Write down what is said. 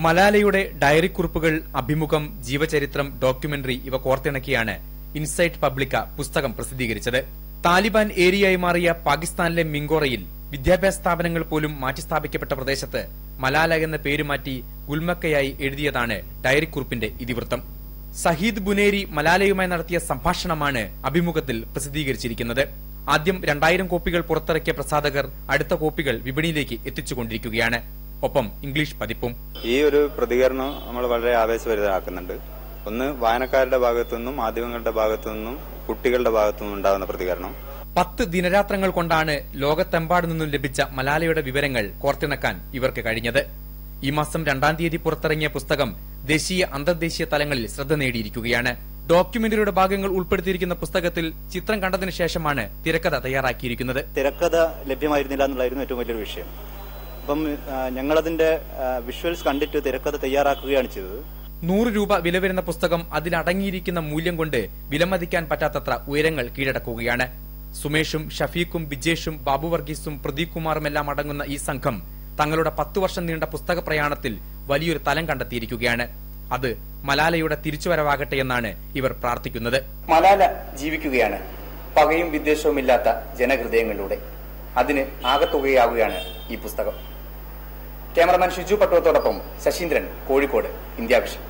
മലാലയുടെ ഡയറിക്കുറിപ്പുകൾ, അഭിമുഖം, ജീവചരിത്രം, ഡോക്യുമെന്ററി ഇവ കോർത്തിണക്കിയാണ് ഇൻസൈറ്റ് പബ്ലിക്ക പുസ്തകം പ്രസിദ്ധീകരിച്ചത്. താലിബാൻ ഏരിയയായി മാറിയ പാകിസ്ഥാനിലെ മിങ്കോറയിൽ വിദ്യാഭ്യാസ സ്ഥാപനങ്ങൾ പോലും മാറ്റിസ്ഥാപിക്കപ്പെട്ട പ്രദേശത്ത് മലാല എന്ന പേരുമാറ്റി ഗുൽമക്കയായി എഴുതിയതാണ് ഡയറിക്കുറിപ്പിന്റെ ഇതിവൃത്തം. സഹീദ് ബുനേരി മലാലയുമായി നടത്തിയ സംഭാഷണമാണ് അഭിമുഖത്തിൽ പ്രസിദ്ധീകരിച്ചിരിക്കുന്നത്. ആദ്യം 2000 കോപ്പികൾ പുറത്തിറക്കിയ പ്രസാധകർ അടുത്ത കോപ്പികൾ വിപണിയിലേക്ക് എത്തിച്ചുകൊണ്ടിരിക്കുകയാണ്. ഒപ്പം ഇംഗ്ലീഷ് പതിപ്പും. ഈ ഒരു പ്രതികരണം നമ്മൾ വളരെ ആവേശഭരിതരാക്കുന്നുണ്ട്. ഒന്ന്, വായനക്കാരുടെ ഭാഗത്തുനിന്നും മാധ്യമങ്ങളുടെ ഭാഗത്തുനിന്നും കുട്ടികളുടെ ഭാഗത്തുനിന്നും ഉണ്ടാകുന്ന പ്രതികരണം. 10 ദിനരാത്രങ്ങൾ കൊണ്ടാണ് ലോകത്തെമ്പാടു നിന്നും ലഭിച്ച മലാലയുടെ വിവരങ്ങൾ കോർത്തിണക്കാൻ ഇവർക്ക് കഴിഞ്ഞത്. ഈ മാസം 2-ാം തീയതി പുറത്തിറങ്ങിയ പുസ്തകം ദേശീയ അന്തർദേശീയ തലങ്ങളിൽ ശ്രദ്ധ നേടിയിരിക്കുകയാണ്. ഡോക്യുമെന്ററിയുടെ ഭാഗങ്ങൾ ഉൾപ്പെടുത്തിയിരിക്കുന്ന പുസ്തകത്തിൽ ചിത്രം കണ്ടതിനു ശേഷമാണ് തിരക്കഥ തയ്യാറാക്കിയിരിക്കുന്നത്. തിരക്കഥ ലഭ്യമായിരുന്നില്ല എന്നുള്ളതായിരുന്നു ഏറ്റവും വലിയൊരു വിഷയം. അപ്പം ഞങ്ങളതിന്റെ വിഷ്വൽസ് കണ്ടിട്ട് തിരക്കഥ തയ്യാറാക്കുകയാണ് ചെയ്തത്. 100 രൂപ വില വരുന്ന പുസ്തകം അതിലടങ്ങിയിരിക്കുന്ന മൂല്യം കൊണ്ട് വിലമതിക്കാൻ പറ്റാത്തത്ര ഉയരങ്ങൾ കീഴടക്കുകയാണ്. സുമേഷും ഷഫീഖും ബിജേഷും ബാബു വർഗീസും പ്രദീപ് കുമാറുമെല്ലാം അടങ്ങുന്ന ഈ സംഘം തങ്ങളുടെ 10 വർഷം നീണ്ട പുസ്തക പ്രയാണത്തിൽ വലിയൊരു തലം കണ്ടെത്തിയിരിക്കുകയാണ്. അത് മലാലയുടെ തിരിച്ചുവരവാകട്ടെ എന്നാണ് ഇവർ പ്രാർത്ഥിക്കുന്നത്. മലാല ജീവിക്കുകയാണ് പകയും വിദ്വേഷവുമില്ലാത്ത ജനഹൃദയങ്ങളിലൂടെ. അതിന് ആകത്തുകയാവുകയാണ് ഈ പുസ്തകം. ക്യാമറമാൻ ഷിജു പട്ടുവത്തോടൊപ്പം ശശീന്ദ്രൻ, കോഴിക്കോട്, ഇന്ത്യ വിഷൻ.